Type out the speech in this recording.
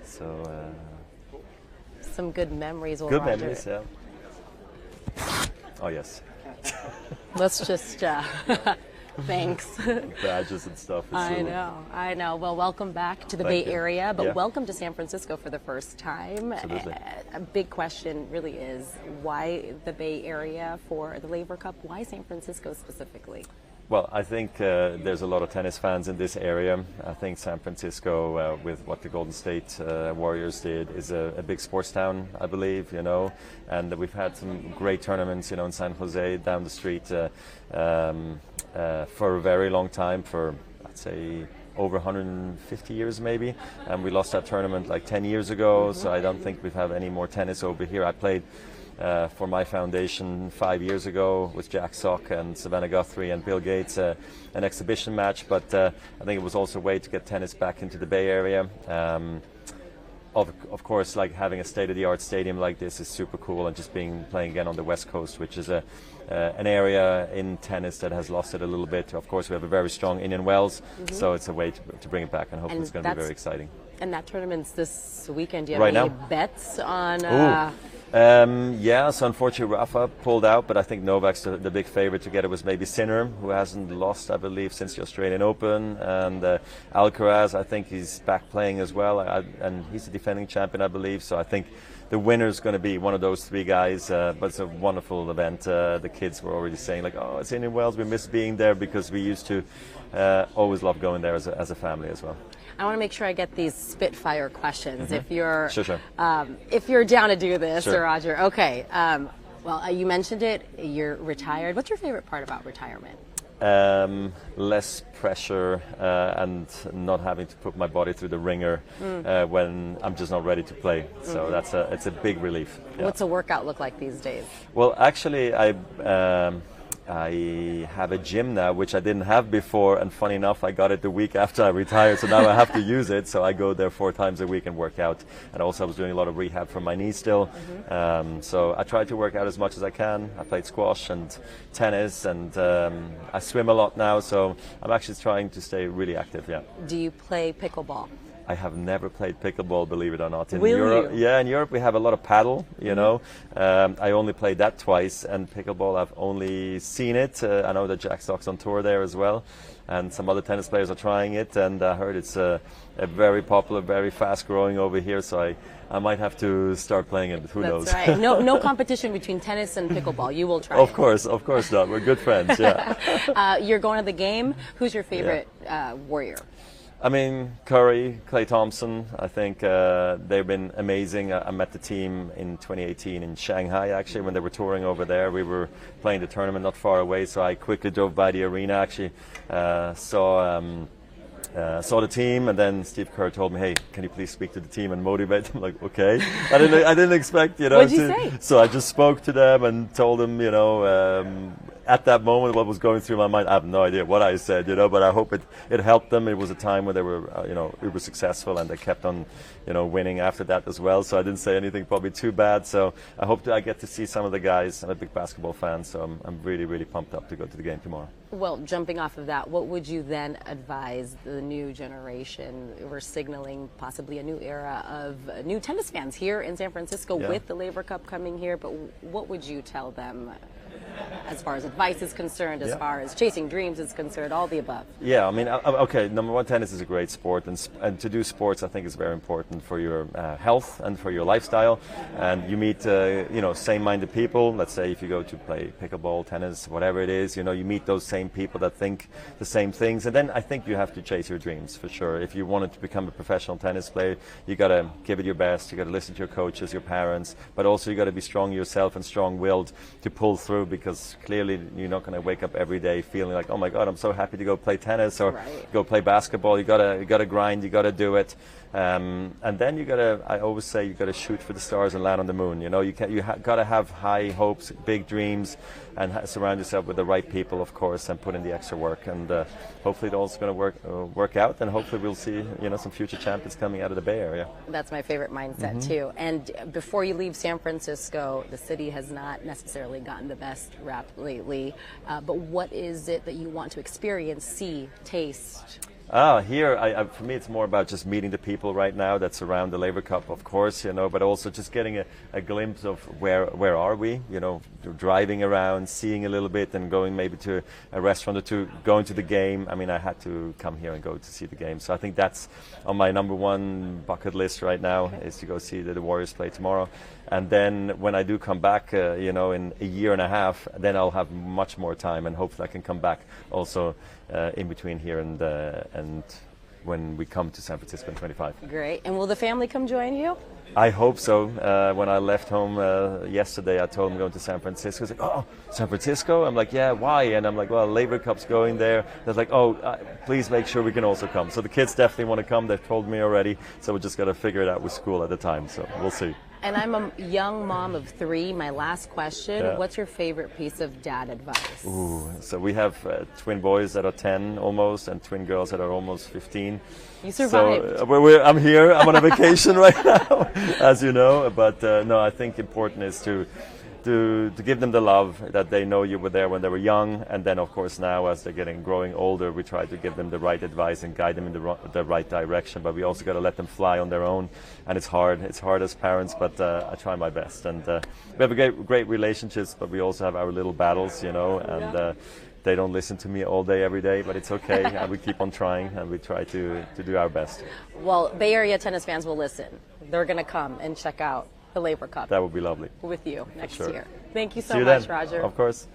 So some good memories. Good memories, yeah. Oh yes. Let's just thanks. Badges and stuff. I know. Well, welcome back to the Bay Area, but welcome to San Francisco for the first time. Absolutely. A big question really is, why the Bay Area for the Laver Cup? Why San Francisco specifically? Well, I think there's a lot of tennis fans in this area. I think San Francisco, with what the Golden State Warriors did, is a big sports town, I believe, you know. And we've had some great tournaments, you know, in San Jose, down the street, for a very long time, for, I'd say, over 150 years maybe. And we lost that tournament like 10 years ago, so I don't think we've had any more tennis over here. I played for my foundation 5 years ago with Jack Sock and Savannah Guthrie and Bill Gates, an exhibition match, but I think it was also a way to get tennis back into the Bay Area. Of course, like having a state-of-the-art stadium like this is super cool, and just playing again on the West Coast, which is an area in tennis that has lost it a little bit. Of course, we have a very strong Indian Wells, so it's a way to bring it back, and hopefully it's going to be very exciting. And that tournament's this weekend. Do you have any bets on? Yeah, so unfortunately Rafa pulled out, but I think Novak's the big favorite to get it. Was maybe Sinner, who hasn't lost, I believe, since the Australian Open, and Alcaraz, I think he's back playing as well, and he's the defending champion, I believe, so I think the winner's going to be one of those three guys, but it's a wonderful event. The kids were already saying, like, oh, it's Indian Wells, we miss being there, because we used to always love going there as a family as well. I want to make sure I get these spitfire questions. If you're Sure. If you're down to do this, Sure. Roger. Okay. Well, you mentioned it. You're retired. What's your favorite part about retirement? Less pressure and not having to put my body through the ringer when I'm just not ready to play. So it's a big relief. Yeah. What's a workout look like these days? Well, actually, I have a gym now, which I didn't have before, and funny enough, I got it the week after I retired, so now I have to use it. So I go there 4 times a week and work out. And also I was doing a lot of rehab for my knee still. So I try to work out as much as I can. I played squash and tennis, and I swim a lot now, so I'm actually trying to stay really active, yeah. Do you play pickleball? I have never played pickleball, believe it or not. In Will Europe, you? Yeah, in Europe we have a lot of paddle, you know. I only played that twice, and pickleball I've only seen it. I know that Jack Sock's on tour there as well, and some other tennis players are trying it, and I heard it's a very popular, very fast growing over here, so I might have to start playing it, but who knows? That's right. No competition between tennis and pickleball. You will try Of course not. We're good friends, yeah. You're going to the game. Who's your favorite warrior? I mean, Curry, Klay Thompson, I think they've been amazing. I met the team in 2018 in Shanghai, actually, when they were touring over there. We were playing the tournament not far away, so I quickly drove by the arena, actually, saw the team, and then Steve Kerr told me, hey, can you please speak to the team and motivate them? Like, okay. I didn't expect, you know. What'd you say? So I just spoke to them and told them, you know, at that moment what was going through my mind. I have no idea what I said, you know, but I hope it helped them. It was a time where they were, you know, uber successful, and they kept on, you know, winning after that as well. So I didn't say anything probably too bad. So I hope I get to see some of the guys. I'm a big basketball fan, so I'm really, really pumped up to go to the game tomorrow. Well, jumping off of that, what would you then advise the new generation? We're signaling possibly a new era of new tennis fans here in San Francisco with the Laver Cup coming here, but what would you tell them as far as advice is concerned, as far as chasing dreams is concerned, all the above? Yeah, I mean, okay, number one, tennis is a great sport, and to do sports I think is very important for your health and for your lifestyle, and you meet, you know, same-minded people. Let's say if you go to play pickleball, tennis, whatever it is, you know, you meet those same people that think the same things, and then I think you have to chase your dreams, for sure. If you wanted to become a professional tennis player, you got to give it your best, you got to listen to your coaches, your parents, but also you got to be strong yourself and strong-willed to pull through, because clearly you're not going to wake up every day feeling like, oh my God, I'm so happy to go play tennis or go play basketball. You gotta grind, you gotta do it, and then you gotta, I always say, you gotta shoot for the stars and land on the moon. You know, you gotta have high hopes, big dreams, and surround yourself with the right people, of course, and put in the extra work, and hopefully it all's going to work out, and hopefully we'll see, you know, some future champions coming out of the Bay Area. That's my favorite mindset too. And before you leave San Francisco, the city has not necessarily gotten the best rap lately, but what is it that you want to experience, see, taste? Here, for me, it's more about just meeting the people right now that surround the Laver Cup, of course, but also just getting a glimpse of where are we, driving around, seeing a little bit, and going maybe to a restaurant or two, going to the game. I mean, I had to come here and go to see the game, so I think that's on my number one bucket list right now, is to go see the Warriors play tomorrow. And then when I do come back, in a year and a half, then I'll have much more time, and hopefully I can come back also in between here and when we come to San Francisco in 25. Great. And will the family come join you? I hope so. When I left home yesterday, I told them I'm going to San Francisco. It's like, oh, San Francisco? I'm like, yeah, why? And I'm like, well, Laver Cup's going there. They're like, oh, please make sure we can also come. So the kids definitely want to come. They've told me already. So we just got to figure it out with school at the time. So we'll see. And I'm a young mom of 3. My last question, what's your favorite piece of dad advice? Ooh, so we have twin boys that are 10 almost, and twin girls that are almost 15. You survived. So I'm here. I'm on a vacation right now, as you know. But no, I think important is to give them the love that they know you were there when they were young, and then of course now as they're growing older, we try to give them the right advice and guide them in the right direction. But we also got to let them fly on their own, and it's hard as parents, but I try my best. And we have a great relationships, but we also have our little battles, and they don't listen to me all day every day, but it's okay. And we keep on trying, and we try to do our best. Well, Bay Area tennis fans will listen. They're going to come and check out the Laver Cup. That would be lovely. With you next year. Thank you so See you much, then. Roger. Of course.